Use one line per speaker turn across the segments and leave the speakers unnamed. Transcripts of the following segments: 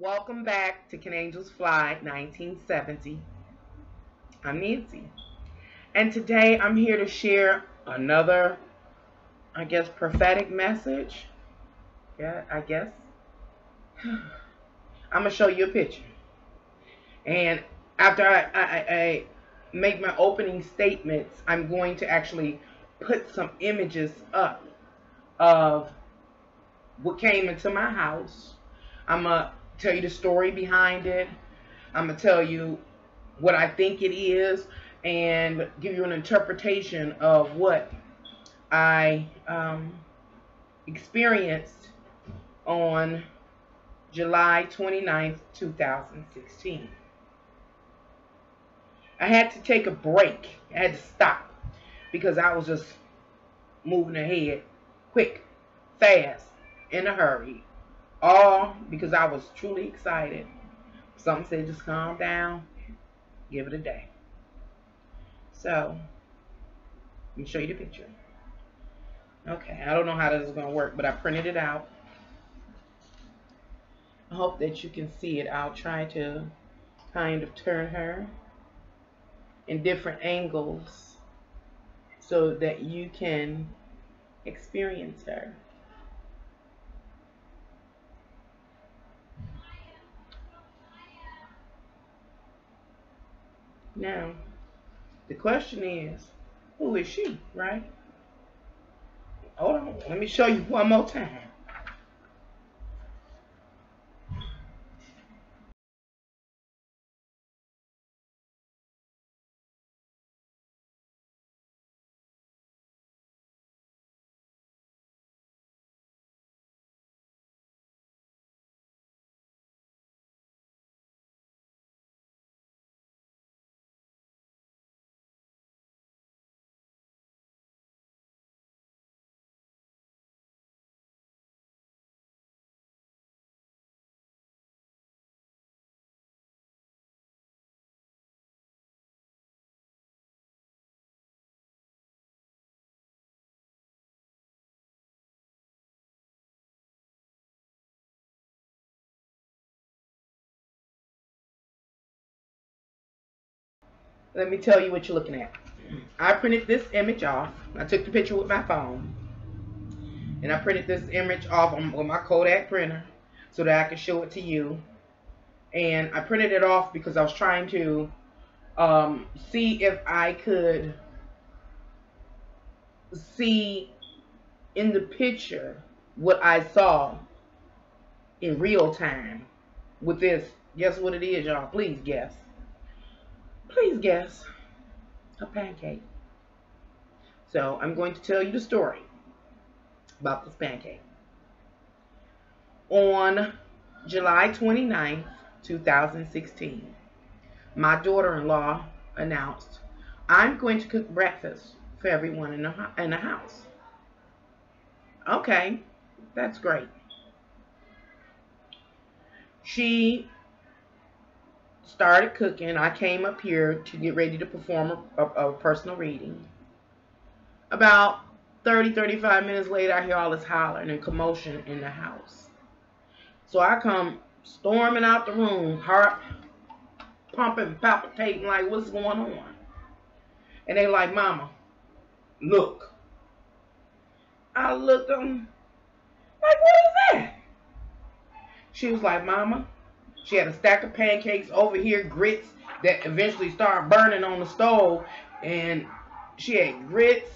Welcome back to Can Angels Fly 1970. I'm Nancy. And today I'm here to share another, prophetic message. Yeah, I guess. I'm going to show you a picture. And after I make my opening statements, I'm going to actually put some images up of what came into my house. I'm going to tell you the story behind it. I'm going to tell you what I think it is and give you an interpretation of what I experienced on July 29th, 2016. I had to take a break. I had to stop because I was just moving ahead quick, fast, in a hurry. All because I was truly excited. Something said just calm down, give it a day. So, let me show you the picture. Okay, I don't know how this is going to work, but I printed it out. I hope that you can see it. I'll try to kind of turn her in different angles so that you can experience her. Now, the question is, who is she, right? Hold on, let me show you one more time. Let me tell you what you're looking at. I printed this image off. I took the picture with my phone. And I printed this image off on my Kodak printer so that I could show it to you. And I printed it off because I was trying to see if I could see in the picture what I saw in real time with this. Guess what it is, y'all? Please guess. Please guess. A pancake. So I'm going to tell you the story about this pancake. On July 29th, 2016, my daughter-in-law announced, I'm going to cook breakfast for everyone in the house. Okay, that's great. She started cooking. I came up here to get ready to perform a personal reading. About 35 minutes later, I hear all this hollering and commotion in the house. So I come storming out the room, heart pumping, palpitating, like, what's going on? And they like, Mama, look. I looked at them, like, what is that? She was like, Mama, she had a stack of pancakes over here, grits that eventually started burning on the stove. And she had grits.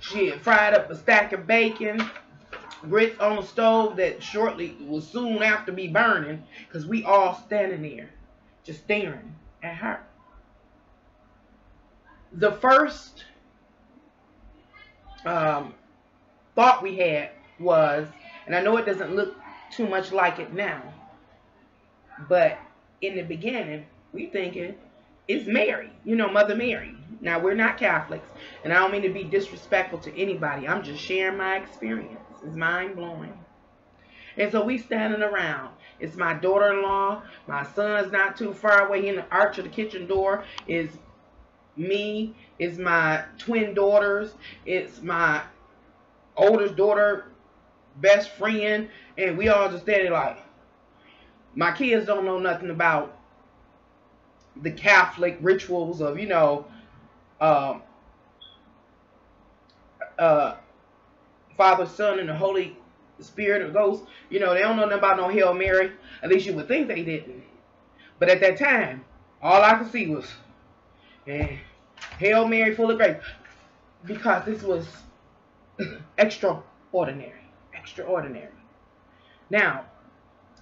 She had fried up a stack of bacon, grits on the stove that shortly was soon after be burning, because we all standing there just staring at her. The first thought we had was, and I know it doesn't look too much like it now, but in the beginning, we thinking it's Mary, Mother Mary. Now, we're not Catholics, and I don't mean to be disrespectful to anybody. I'm just sharing my experience. It's mind-blowing. And so we standing around. It's my daughter-in-law. My son's not too far away. In the arch of the kitchen door is me. It's my twin daughters. It's my oldest daughter, best friend. And we all just standing like, My kids don't know nothing about the Catholic rituals of, uh, uh, Father, Son, and the Holy Spirit or Ghost. They don't know nothing about no Hail Mary. At least you would think they didn't. But at that time, all I could see was, Hail Mary, full of grace. Because this was extraordinary. Extraordinary. Now,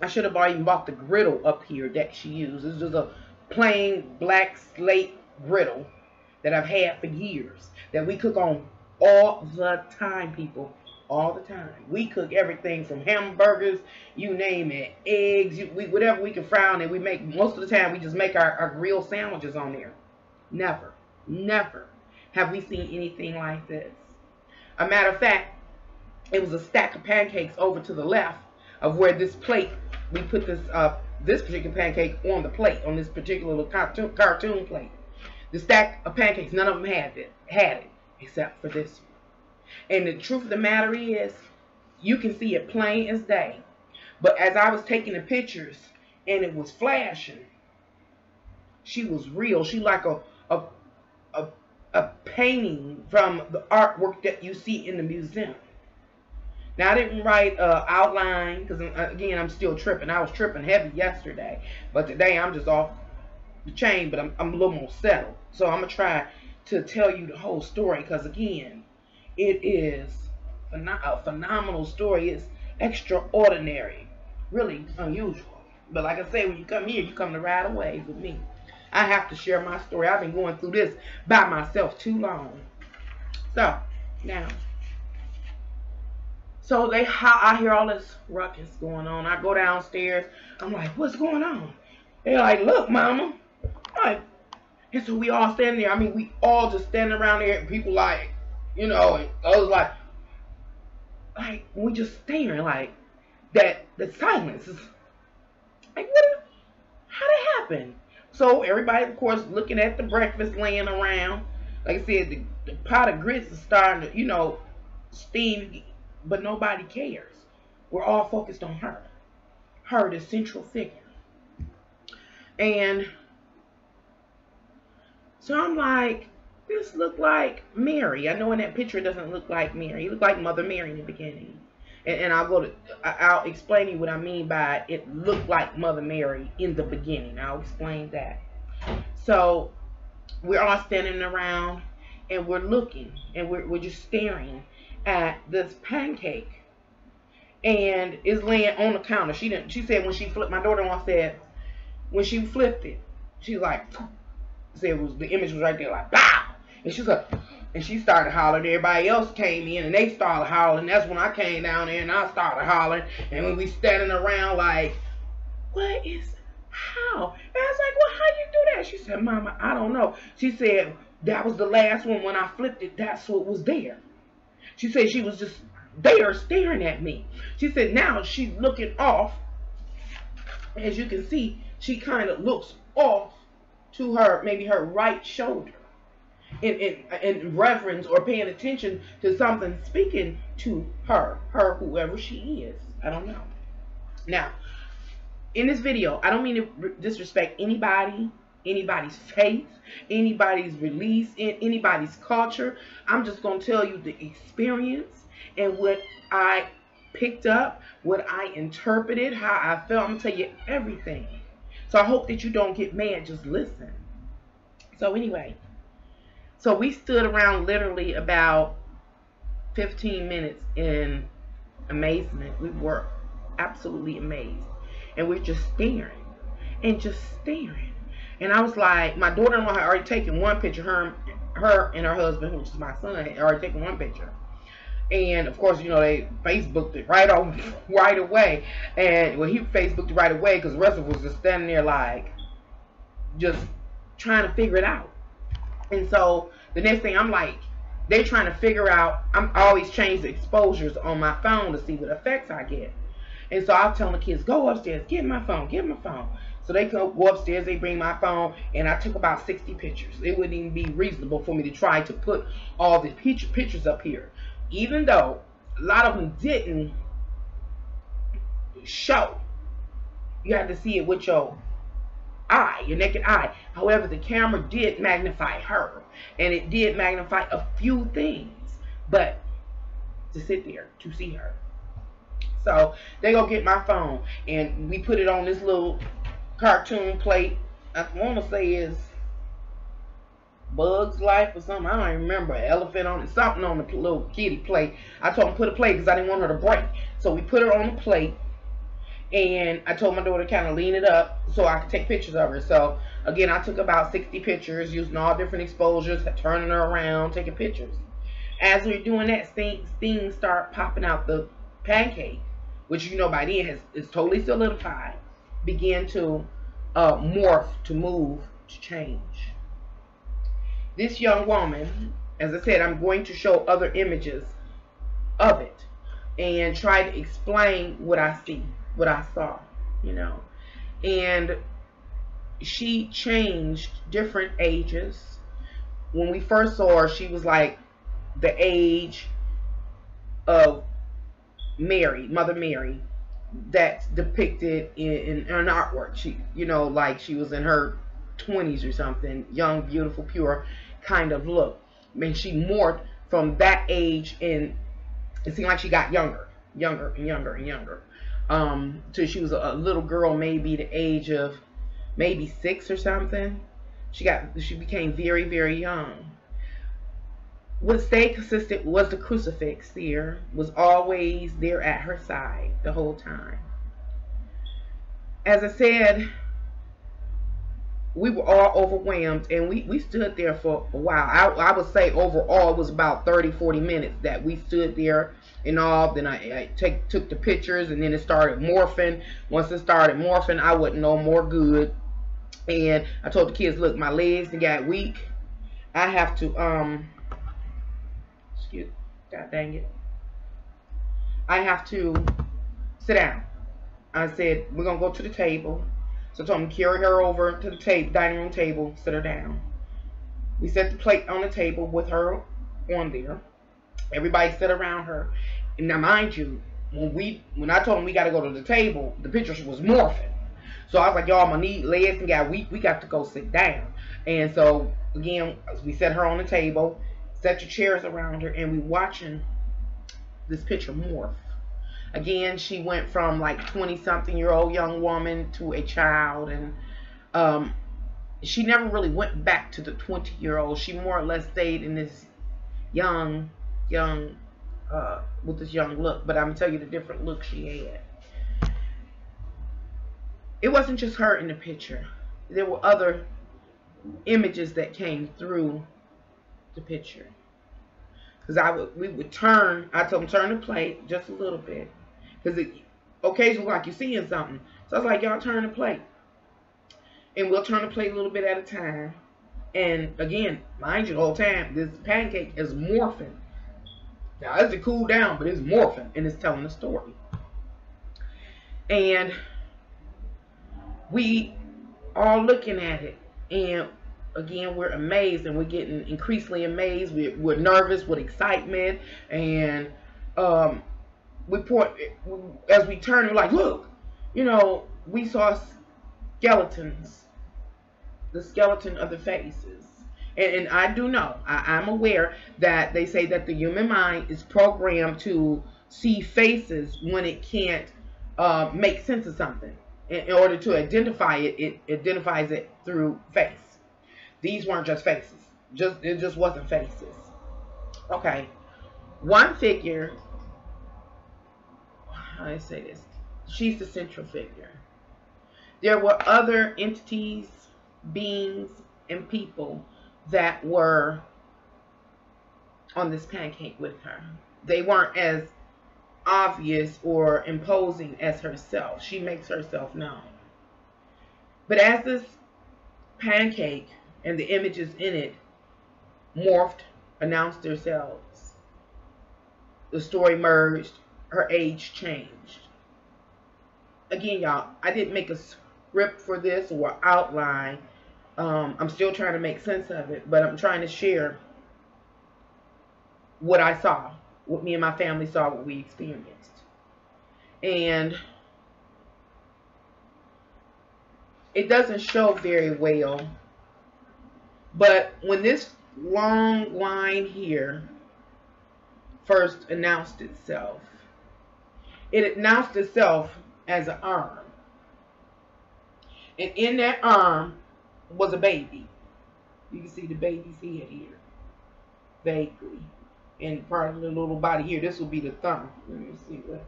I should have even bought the griddle up here that she used. This was a plain black slate griddle that I've had for years. That we cook on all the time, people. All the time. We cook everything from hamburgers, you name it, eggs, whatever we can fry on it. We make, most of the time, we just make our grilled sandwiches on there. Never, never have we seen anything like this. A matter of fact, it was a stack of pancakes over to the left of where this plate, we put this particular pancake on the plate, on this particular little cartoon plate. The stack of pancakes, none of them had it, except for this one. And the truth of the matter is, you can see it plain as day. But as I was taking the pictures and it was flashing, she was real. She like a painting from the artwork that you see in the museum. Now, I didn't write outline because, again, I'm still tripping. I was tripping heavy yesterday. But today, I'm just off the chain, but I'm a little more settled. So I'm going to try to tell you the whole story because, again, it is a phenomenal story. It's extraordinary. Really unusual. But like I say, when you come here, you come to ride away with me. I have to share my story. I've been going through this by myself too long. So, now. So I hear all this ruckus going on. I go downstairs. I'm like, what's going on? They're like, look, mama. Like, and so we all standing there. I mean, we all just standing around there. And people like, and others like we just staring like that. The silence is like, how did it happen? So everybody, of course, looking at the breakfast laying around. Like I said, the pot of grits is starting to, steam, but nobody cares. We're all focused on her. Her, the central figure. And so I'm like, this looked like Mary. I know in that picture it doesn't look like Mary. It looked like Mother Mary in the beginning. And I'll explain to you what I mean by it looked like Mother Mary in the beginning. I'll explain that. So we're all standing around and we're looking and we're just staring at this pancake. And it's laying on the counter. She said when she flipped, my daughter-in-law said when she flipped it, she's like, said the image was right there like, bah! And she's like, and she started hollering. Everybody else came in and they started hollering. That's when I came down there and I started hollering. And when we standing around like, what is, how? And I was like, well, how you do that? She said, Mama, I don't know. She said, that was the last one. When I flipped it, that's what was there. She said she was just there staring at me. She said now she's looking off. As you can see, she kind of looks off to her, maybe her right shoulder. In reverence or paying attention to something speaking to her, whoever she is. I don't know. Now, in this video, I don't mean to disrespect anybody's faith, anybody's release, anybody's culture. I'm just going to tell you the experience and what I picked up, what I interpreted, how I felt. I'm going to tell you everything. So I hope that you don't get mad. Just listen. So anyway. So we stood around literally about 15 minutes in amazement. We were absolutely amazed. And we're just staring. And just staring. And I was like, my daughter-in-law had already taken one picture. Her and her husband, which is my son, had already taken one picture. And of course, they Facebooked it right away. And well, he Facebooked it right away because the rest of us was just standing there like, just trying to figure it out. And so the next thing I'm like, they're trying to figure out, I always change the exposures on my phone to see what effects I get. And so I'll tell the kids, go upstairs, get my phone, get my phone. So they go upstairs, they bring my phone, and I took about 60 pictures. It wouldn't even be reasonable for me to try to put all the pictures up here. Even though a lot of them didn't show. You had to see it with your eye, your naked eye. However, the camera did magnify her, and it did magnify a few things, but to sit there to see her. So they go get my phone, and we put it on this little cartoon plate. I want to say is Bug's Life or something. I don't even remember. Elephant on it, something on the little kitty plate. I told him put a plate because I didn't want her to break. So we put her on the plate, and I told my daughter to kind of lean it up so I could take pictures of her. So again, I took about 60 pictures using all different exposures, turning her around, taking pictures. As we were doing that, things start popping out the pancake, which you know by then is totally solidified, began to morph, to move, to change. This young woman, as I said, I'm going to show other images of it and try to explain what I see, what I saw, you know. And she changed different ages. When we first saw her, she was like the age of Mary, Mother Mary, that's depicted in an artwork. She, you know, like she was in her 20s or something, young, beautiful, pure kind of look. I mean, she morphed from that age, and it seemed like she got younger and younger and younger. Till she was a little girl, maybe the age of maybe 6 or something. She became very, very young. What stayed consistent was the crucifix there, was always there at her side the whole time. As I said, we were all overwhelmed, and we stood there for a while. I would say overall it was about 30-40 minutes that we stood there and all. Then I took the pictures, and then it started morphing. Once it started morphing, I wasn't no more good. And I told the kids, look, my legs got weak. I have to, God dang it. I have to sit down. I said, we're going to go to the table. So I told him, carry her over to the dining room table, sit her down. We set the plate on the table with her on there. Everybody sat around her. And now, mind you, when I told him we got to go to the table, the picture was morphing. So I was like, y'all, my legs and got weak. We got to go sit down. And so, again, we set her on the table, set the chairs around her, and we watching this picture morph. Again, she went from like 20-something-year-old young woman to a child, and she never really went back to the 20-year-old. She more or less stayed in this young, with this young look. But I'm gonna tell you the different look she had. It wasn't just her in the picture. There were other images that came through the picture. Because we would turn, I told them turn the plate just a little bit. Because it occasionally like you're seeing something. So I was like, y'all turn the plate. And we'll turn the plate a little bit at a time. And again, mind you, the whole time, this pancake is morphing. Now, it's to cool down, but it's morphing. And it's telling the story. And we are looking at it. And again, we're amazed, and we're getting increasingly amazed. We're nervous with excitement, and as we turn, we're like, look, you know, we saw skeletons, the skeleton of the faces. And I do know, I'm aware that they say that the human mind is programmed to see faces when it can't make sense of something. In order to identify it, it identifies it through face. These weren't just faces. It just wasn't faces. Okay. One figure, how do I say this? She's the central figure. There were other entities, beings, and people that were on this pancake with her. They weren't as obvious or imposing as herself. She makes herself known. But as this pancake and the images in it morphed, announced themselves, the story merged, her age changed. Again, y'all, I didn't make a script for this or outline. I'm still trying to make sense of it, but I'm trying to share what I saw, what me and my family saw, what we experienced. And It doesn't show very well. But when this long line here first announced itself, it announced itself as an arm. And in that arm was a baby. You can see the baby's head here, vaguely. And part of the little body here. This will be the thumb. Let me see what.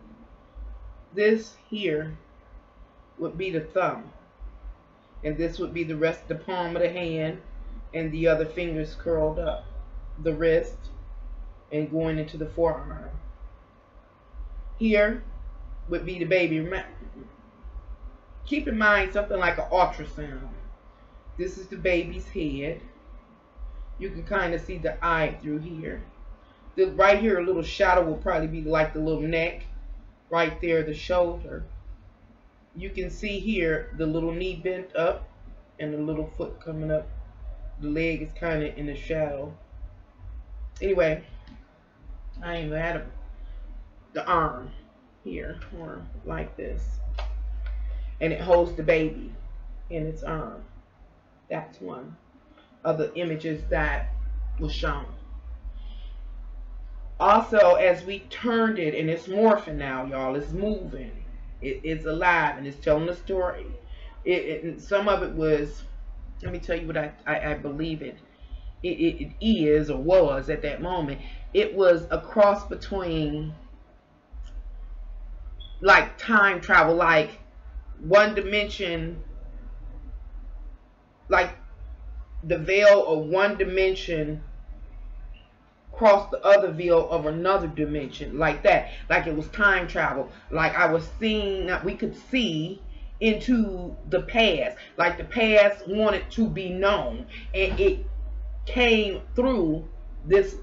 This here would be the thumb. And this would be the rest of the palm of the hand. And the other fingers curled up. The wrist. And going into the forearm. Here would be the baby. Keep in mind something like an ultrasound. This is the baby's head. You can kind of see the eye through here. Right here, a little shadow will probably be like the little neck. Right there, the shoulder. You can see here the little knee bent up and the little foot coming up. The leg is kind of in the shadow. Anyway, I ain't had the arm here, or like this. And it holds the baby in its arm. That's one of the images that was shown. Also, as we turned it, and it's morphing now, y'all, it's moving. It's alive, and it's telling a story. Some of it was, let me tell you what I believe it is or was at that moment. It was a cross between like time travel, like one dimension, like the veil of one dimension cross the other veil of another dimension, like that. Like it was time travel. Like I was seeing, we could see into the past. Like the past wanted to be known. And it came through this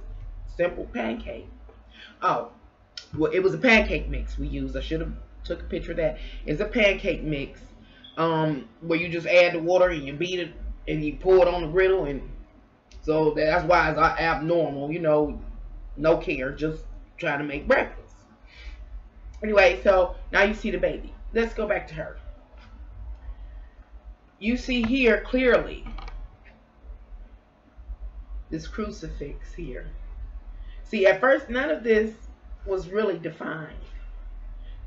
simple pancake. Oh, well, it was a pancake mix we used. I should have took a picture of that. It's a pancake mix where you just add the water and you beat it and you pour it on the griddle, and so that's why it's abnormal, you know, no care, just trying to make breakfast. Anyway, so now you see the baby. Let's go back to her. You see here clearly this crucifix here. See, at first none of this was really defined.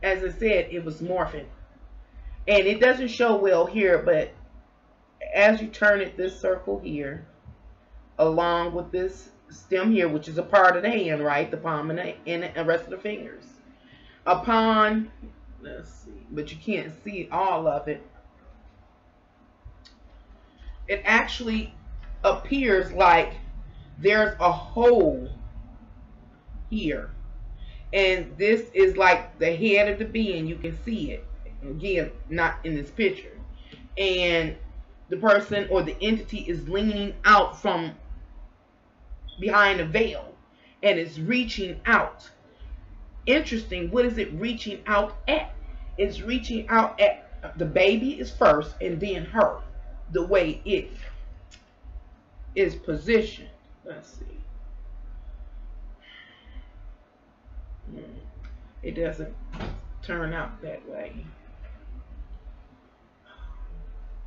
As I said, it was morphing. And it doesn't show well here, but as you turn it, this circle here, along with this stem here, which is a part of the hand, right? The palm and the rest of the fingers. Upon, let's see, but you can't see all of it. It actually appears like there's a hole here. And this is like the head of the being. You can see it. Again, not in this picture. And the person or the entity is leaning out from behind a veil. And it's reaching out. Interesting. What is it reaching out at? It's reaching out at the baby is first and then her. The way it is positioned. Let's see. It doesn't turn out that way.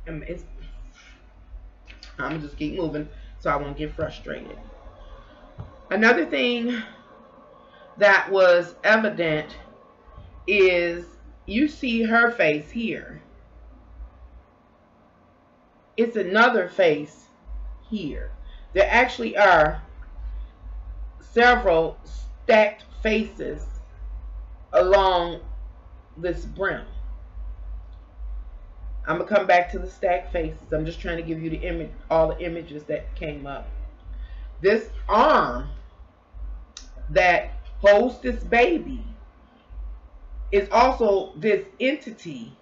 I'm gonna just keep moving so I won't get frustrated. Another thing that was evident is you see her face here. It's another face here. There actually are several stacked faces along this brim. I'm gonna come back to the stacked faces. I'm just trying to give you the image, all the images that came up. This arm that holds this baby is also this entity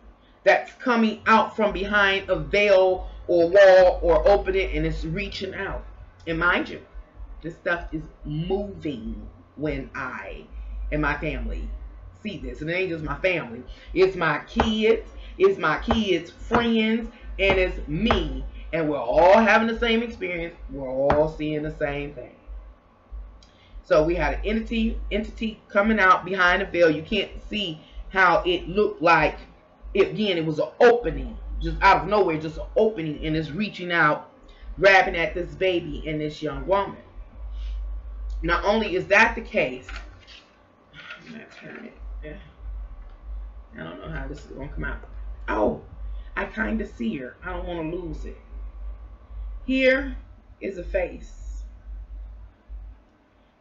that's coming out from behind a veil or wall or opening, and it's reaching out. And mind you, this stuff is moving when I and my family see this. And it ain't just my family. It's my kids. It's my kids' friends. And it's me. And we're all having the same experience. We're all seeing the same thing. So we had an entity coming out behind the veil. You can't see how it looked like. Again, it was an opening. just out of nowhere, just an opening, and it's reaching out, grabbing at this baby and this young woman. Not only is that the case, I'm gonna turn it. Yeah. I don't know how this is gonna come out. Oh, I kind of see her. I don't want to lose it. Here is a face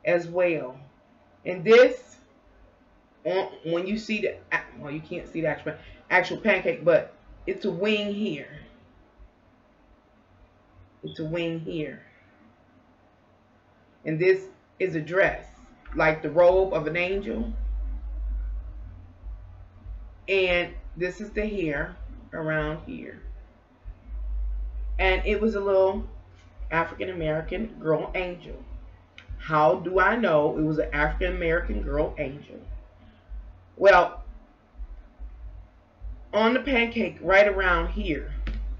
as well, and this, when you see the, well, you can't see the actual pancake, but it's a wing here. It's a wing here, and this is a dress, like the robe of an angel, and this is the hair around here. And it was a little African American girl angel. How do I know it was an African American girl angel? Well, on the pancake right around here,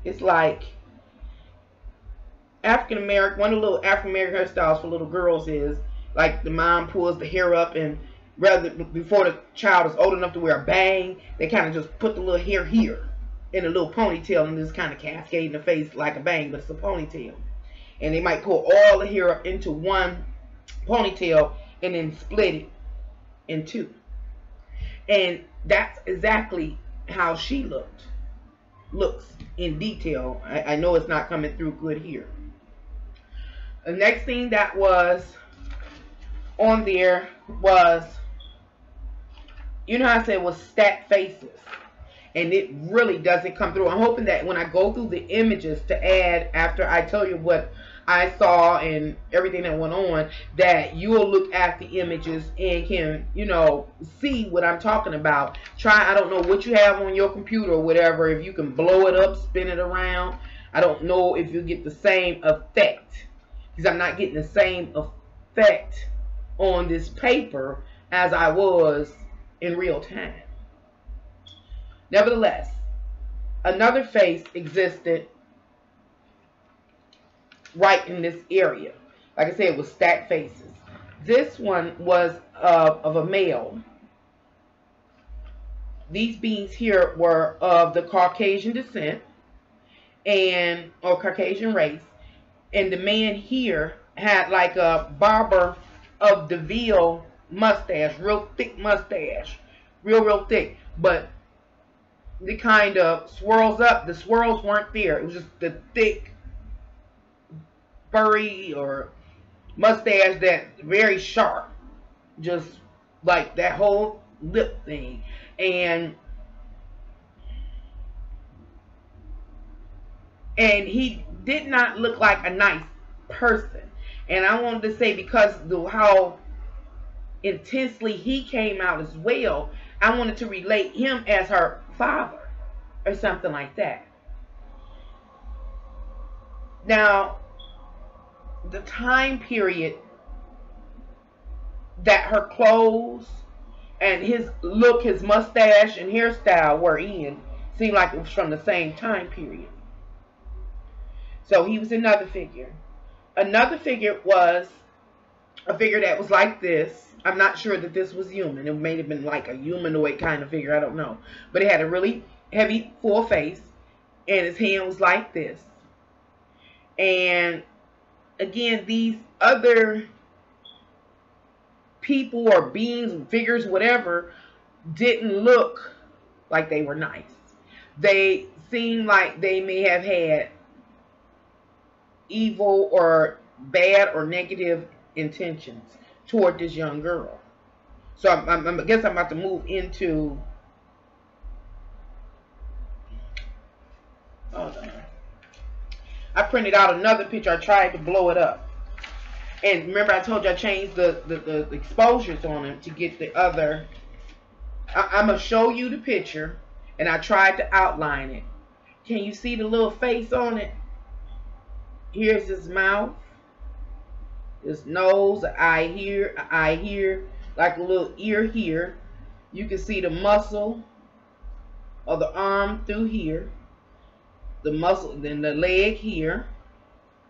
it's like African American, one of the little African American hairstyles for little girls is like the mom pulls the hair up, and rather before the child is old enough to wear a bang, they kind of just put the little hair here in a little ponytail, and just kind of cascade in the face like a bang, but it's a ponytail. And they might pull all the hair up into one ponytail and then split it in two. And that's exactly how she looks in detail. I know it's not coming through good here. The next thing that was on there was, you know how I said it was stacked faces, and it really doesn't come through. I'm hoping that when I go through the images to add after I tell you what I saw and everything that went on, that you will look at the images and can, you know, see what I'm talking about. Try, I don't know what you have on your computer or whatever, if you can blow it up, spin it around. I don't know if you get the same effect, because I'm not getting the same effect on this paper as I was in real time. Nevertheless, another face existed right in this area. Like I said, it was stacked faces. This one was of a male. These beings here were of the Caucasian descent or Caucasian race, and the man here had like a Barber of DeVille mustache, real thick mustache, real thick, but it kind of swirls up. The swirls weren't there. It was just the thick, furry or mustache that's very sharp, just like that whole lip thing. And he did not look like a nice person. And I wanted to say, because how intensely he came out as well, I wanted to relate him as her father or something like that. Now, the time period that her clothes and his look, his mustache and hairstyle were in, seemed like it was from the same time period. So he was another figure. Another figure was a figure that was like this. I'm not sure that this was human. It may have been like a humanoid kind of figure. I don't know. But it had a really heavy, full face. And his hand was like this. And again, these other people or beings, figures, whatever, didn't look like they were nice. They seemed like they may have had evil or bad or negative intentions toward this young girl. So I guess I'm about to move into, hold on. I printed out another picture. I tried to blow it up. And remember I told you I changed the exposures on them to get the other. I'm going to show you the picture, and I tried to outline it. Can you see the little face on it? Here's his mouth, his nose, an eye here, like a little ear here. You can see the muscle of the arm through here, the muscle, then the leg here.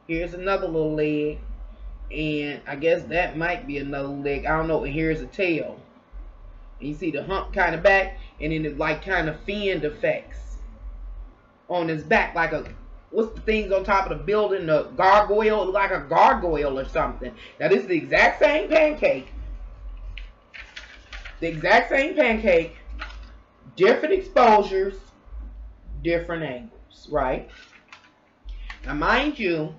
Here's another little leg, and I guess that might be another leg. I don't know. And here's a tail. And you see the hump kind of back, and then it's like kind of fin effects. on his back, like a, what's the things on top of the building, the gargoyle, like a gargoyle or something. Now this is the exact same pancake. The exact same pancake, different exposures, different angles, right? Now mind you,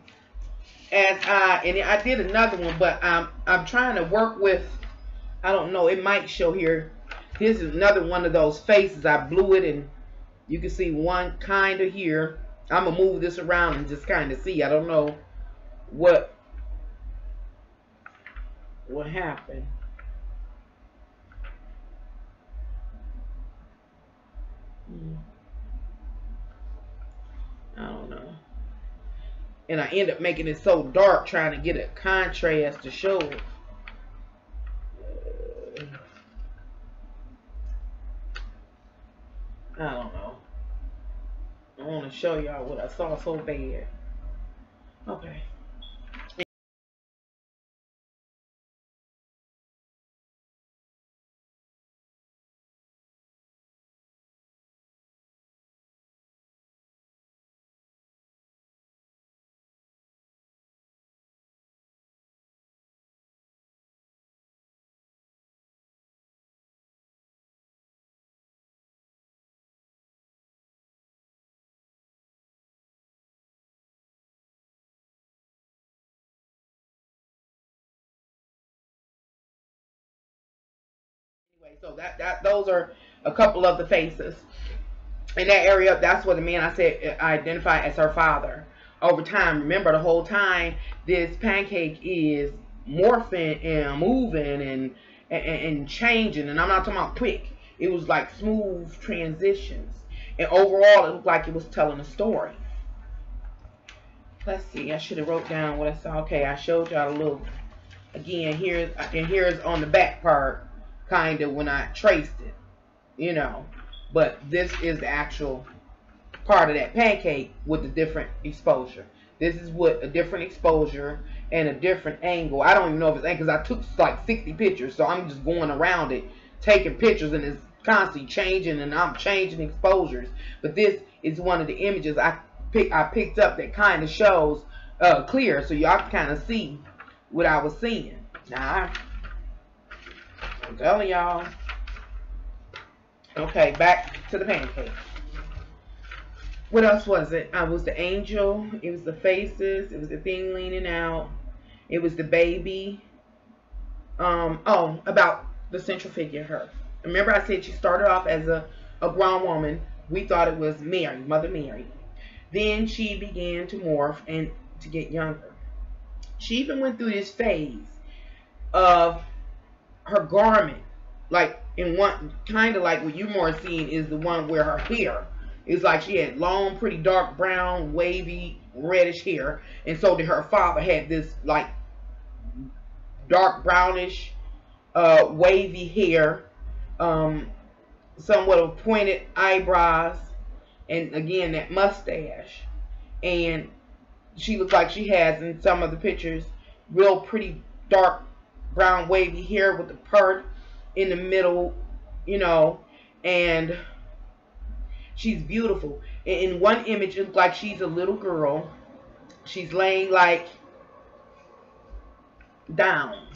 and I did another one, but I'm trying to work with, I don't know, it might show here. This is another one of those faces. I blew it, and you can see one kind of here. I'm gonna move this around and just kind of see. I don't know what happened. I don't know. And I end up making it so dark, trying to get a contrast to show it. I don't know. I want to show y'all what I saw so bad. Okay. Anyway, so those are a couple of the faces in that area. That's what the man I said I identified as her father. Over time, remember the whole time this pancake is morphing and moving and changing, and I'm not talking about quick. It was like smooth transitions, and overall it looked like it was telling a story. Let's see, I should have wrote down what I saw. Okay, I showed y'all a little. Again, here's on the back part, kind of when I traced it, you know. But this is the actual part of that pancake with the different exposure. This is what a different exposure and a different angle. I don't even know if it's angle, because I took like 60 pictures, so I'm just going around it, taking pictures, and it's constantly changing, and I'm changing exposures. But this is one of the images I picked up that kind of shows clear, so y'all can kind of see what I was seeing. Now, I'm telling y'all. Okay, back to the pancake. What else was it? It was the angel. It was the faces. It was the thing leaning out. It was the baby. Oh, about the central figure, her. Remember I said she started off as a grown woman. We thought it was Mary, Mother Mary. Then she began to morph and to get younger. She even went through this phase of her garment, like in one, kind of like what you more seeing is the one where her hair is like she had long, pretty dark brown, wavy, reddish hair, and so did her father. Had this like dark brownish, wavy hair, somewhat of pointed eyebrows, and again that mustache. And she looks like she has in some of the pictures real pretty dark brown wavy hair with the part in the middle, you know, and she's beautiful. In one image it looks like she's a little girl. She's laying like down,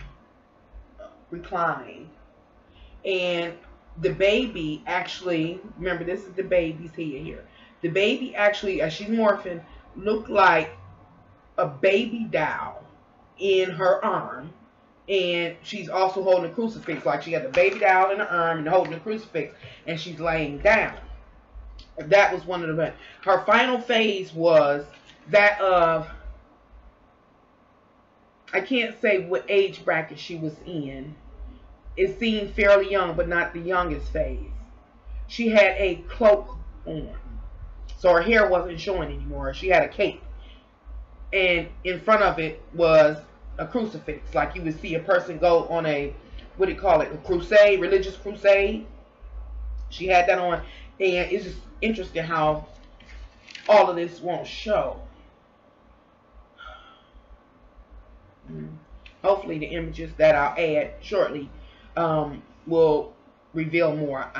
reclined, and the baby actually, remember this is the baby's head here. The baby actually, as she's morphing, looked like a baby doll in her arm, and she's also holding a crucifix, like she had the baby doll in her arm and holding a crucifix, and she's laying down. That was one of the, her final phase was that of, I can't say what age bracket she was in. It seemed fairly young, but not the youngest phase. She had a cloak on, so her hair wasn't showing anymore. She had a cape, and in front of it was a crucifix, like you would see a person go on a, what do you call it, a crusade, religious crusade. She had that on, and it's just interesting how all of this won't show. Hopefully the images that I'll add shortly will reveal more.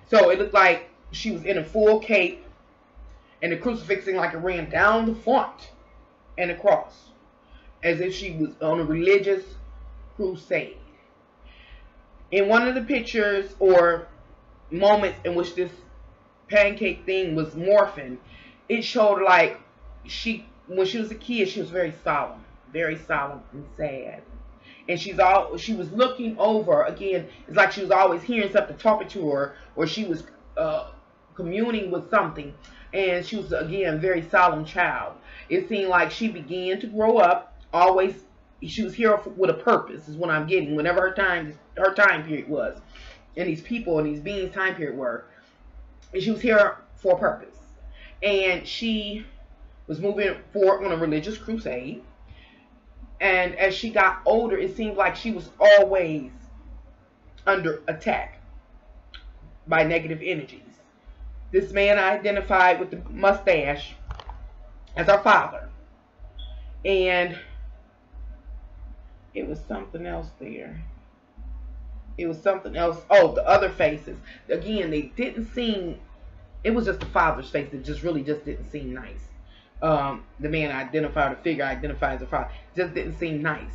So it looked like she was in a full cape, And the crucifix seemed like it ran down the front and across, as if she was on a religious crusade. In one of the pictures or moments in which this pancake thing was morphing, it showed like when she was a kid, she was very solemn and sad. And she was looking over again. It's like she was always hearing something talking to her, or she was communing with something. And she was again a very solemn child. It seemed like she began to grow up. Always, she was here with a purpose. Is what I'm getting. Whenever her time period was, and these people and these beings time period were, and she was here for a purpose. And she was moving forward on a religious crusade. And as she got older, it seemed like she was always under attack by negative energies. This man identified with the mustache as her father. And it was something else there. It was something else. Oh, the other faces. Again, they didn't seem, it was just the father's face that just didn't seem nice. The man identified, the figure identified as a father, just didn't seem nice.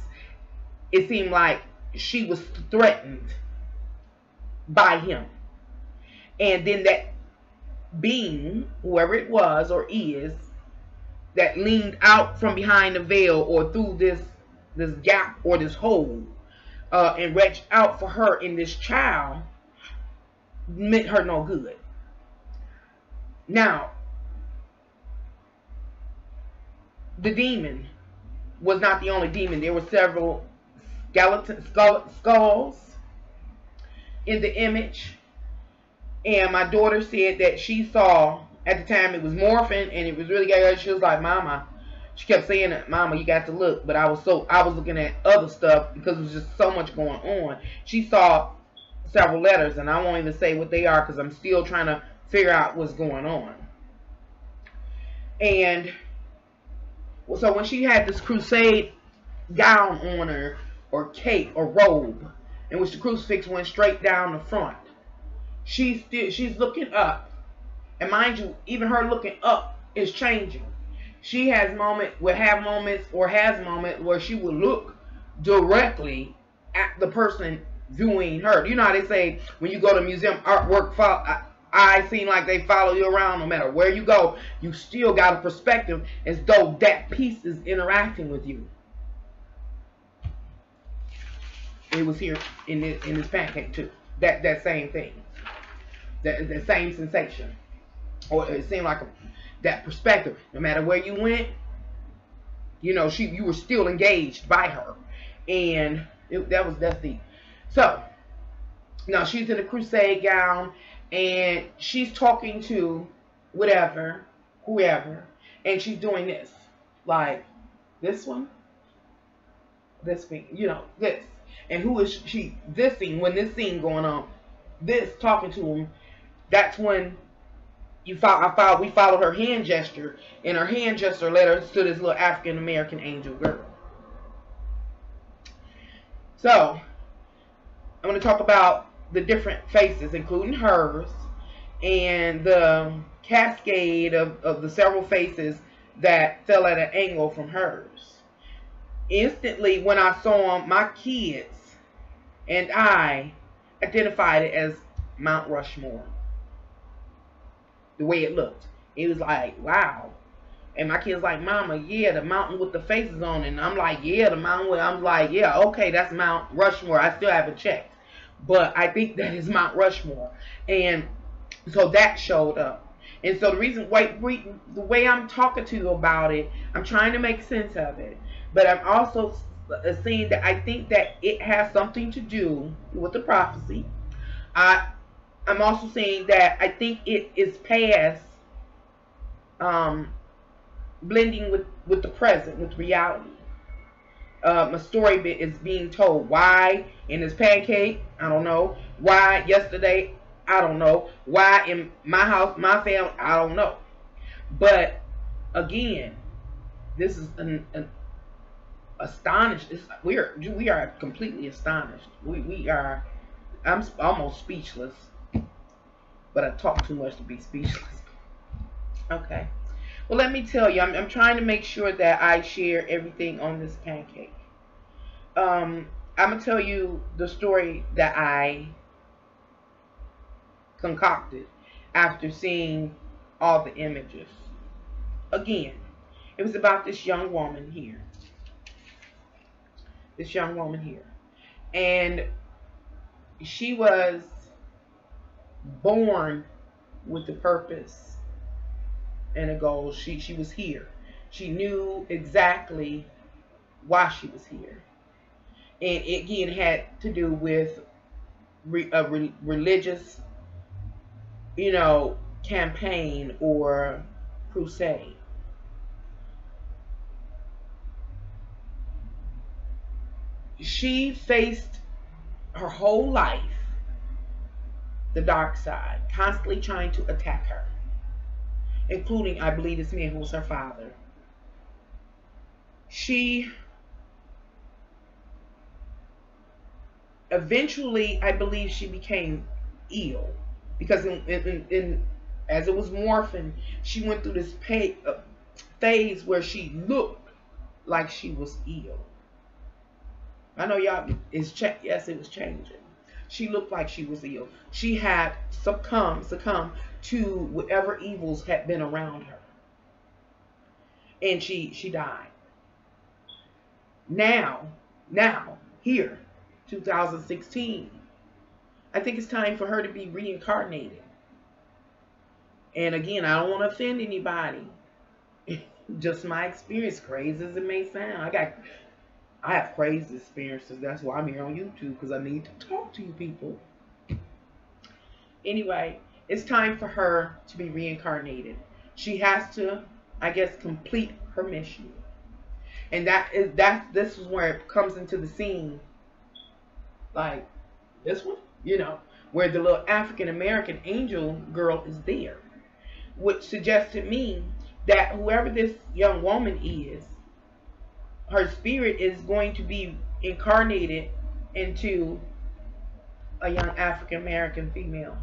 It seemed like she was threatened by him. And then that being, whoever it was or is, that leaned out from behind the veil or through this gap or this hole, and reached out for her in this child, meant her no good. Now, the demon was not the only demon. There were several skulls in the image. And my daughter said that she saw, at the time it was morphing and it was really good. She was like, Mama, she kept saying that, Mama, you got to look. But I was looking at other stuff because there was just so much going on. She saw several letters, and I won't even say what they are because I'm still trying to figure out what's going on. And so when she had this crusade gown on her, or cape, or robe, in which the crucifix went straight down the front, she's looking up. And mind you, even her looking up is changing. She has moments where she will look directly at the person viewing her. You know how they say when you go to museum artwork, I seem like they follow you around no matter where you go. You still got a perspective as though that piece is interacting with you. It was here in this pancake too. That same thing. That same sensation. Or it seemed like that perspective. No matter where you went, you know, you were still engaged by her. And that's deep. So, now she's in a crusade gown. And she's talking to whoever, and she's doing this. Like, this one, this thing, you know, this. And who is she? This scene, when this scene going on, this talking to him, that's when we followed her hand gesture, and her hand gesture led us to this little African American angel girl. So, I'm going to talk about the different faces, including hers, and the cascade of the several faces that fell at an angle from hers. Instantly, when I saw them, my kids and I identified it as Mount Rushmore. The way it looked. It was like, wow. And my kids like, Mama, yeah, the mountain with the faces on it. And I'm like, yeah, the mountain with, I'm like, yeah, okay, that's Mount Rushmore. I still haven't checked. But I think that is Mount Rushmore. And so that showed up. And so the reason why, the way I'm talking to you about it, I'm trying to make sense of it. But I'm also saying that I think that it has something to do with the prophecy. I'm also saying that I think it is past blending with the present, with reality. A story is being told. Why in this pancake? I don't know. Why yesterday? I don't know. Why in my house, my family? I don't know. But again, this is an astonished. We are completely astonished. We are. I'm almost speechless. But I talk too much to be speechless. Okay. Well, let me tell you, I'm trying to make sure that I share everything on this pancake. I'm gonna tell you the story that I concocted after seeing all the images. Again, it was about this young woman here. This young woman here. And she was born with a purpose and a goal. She was here. She knew exactly why she was here. And it again had to do with religious, campaign or crusade. She faced her whole life the dark side, constantly trying to attack her, including, I believe, this man who was her father. She eventually, I believe, she became ill because as it was morphing, she went through this phase where she looked like she was ill. I know y'all, yes, it was changing. She looked like she was ill. She had succumbed to whatever evils had been around her. And she died. Now, here, 2016, I think it's time for her to be reincarnated. And again, I don't want to offend anybody. Just my experience, crazy as it may sound. I have crazy experiences. That's why I'm here on YouTube, because I need to talk to you people. Anyway, it's time for her to be reincarnated. She has to, I guess, complete her mission. And this is where it comes into the scene. Like this one, where the little African American angel girl is there. Which suggested me that whoever this young woman is, her spirit is going to be incarnated into a young African American female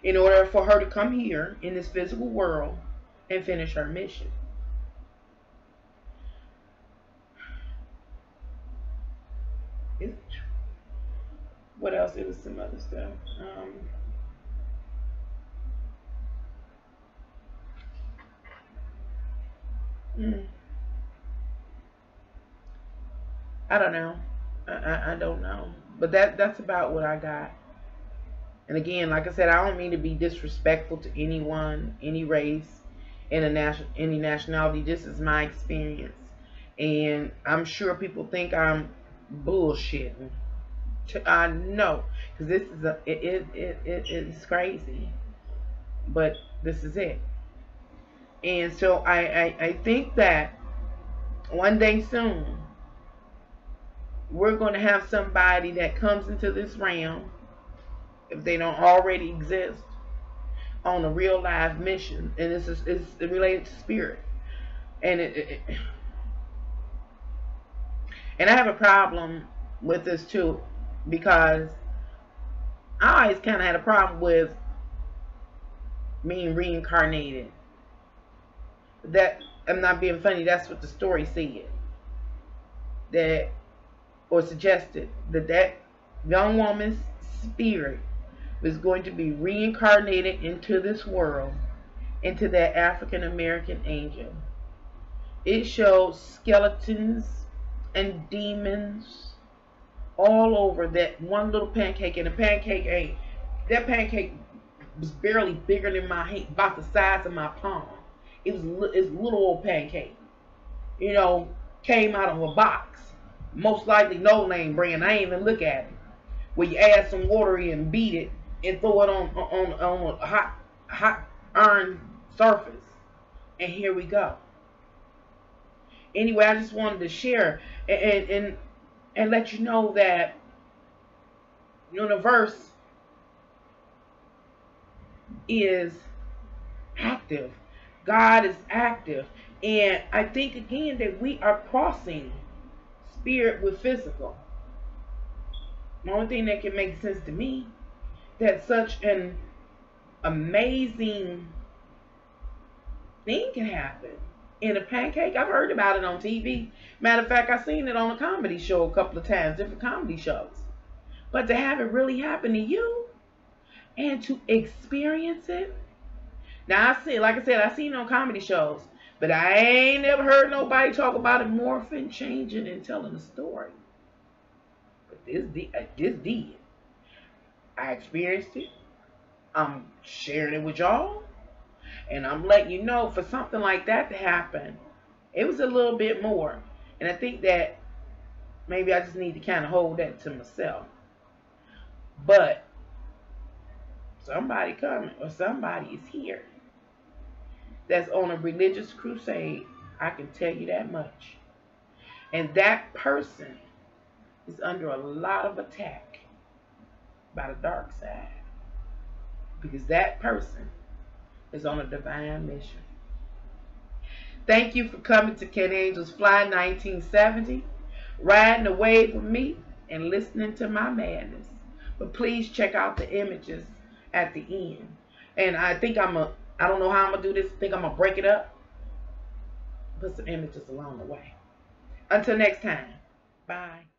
in order for her to come here in this physical world and finish her mission. What else? It was some other stuff. I don't know. I don't know. But that's about what I got. And again, like I said, I don't mean to be disrespectful to anyone, any race, any nationality. This is my experience. And I'm sure people think I'm bullshitting. I know. Because this is it's crazy. But this is it. And so I think that one day soon, we're going to have somebody that comes into this realm, if they don't already exist, on a real live mission. And it's related to spirit. And and I have a problem with this too, because I always kind of had a problem with being reincarnated. That, I'm not being funny, that's what the story said. That, or suggested, that young woman's spirit was going to be reincarnated into this world, into that African American angel. It showed skeletons and demons all over that one little pancake. And that pancake was barely bigger than my hand, about the size of my palm. It's little old pancake. Came out of a box. Most likely no name brand. I ain't even look at it. Where you add some water in, beat it, and throw it on a hot iron surface. And here we go. Anyway, I just wanted to share and let you know that the universe is active. God is active. And I think again that we are crossing spirit with physical. The only thing that can make sense to me, that such an amazing thing can happen in a pancake. I've heard about it on TV. Matter of fact, I've seen it on a comedy show a couple of times, different comedy shows. But to have it really happen to you and to experience it. Now I see, like I said, I've seen it on comedy shows, but I ain't never heard nobody talk about it morphing, changing, and telling a story. But this did. I experienced it. I'm sharing it with y'all. And I'm letting you know, for something like that to happen, it was a little bit more. And I think that maybe I just need to kind of hold that to myself. But somebody coming, or somebody is here that's on a religious crusade. I can tell you that much. And that person is under a lot of attack by the dark side. Because that person is on a divine mission. Thank you for coming to Can Angels Fly 1970, riding the wave with me and listening to my madness. But please check out the images at the end. And I think I don't know how I'm going to do this. I think I'm going to break it up. Put some images along the way. Until next time. Bye.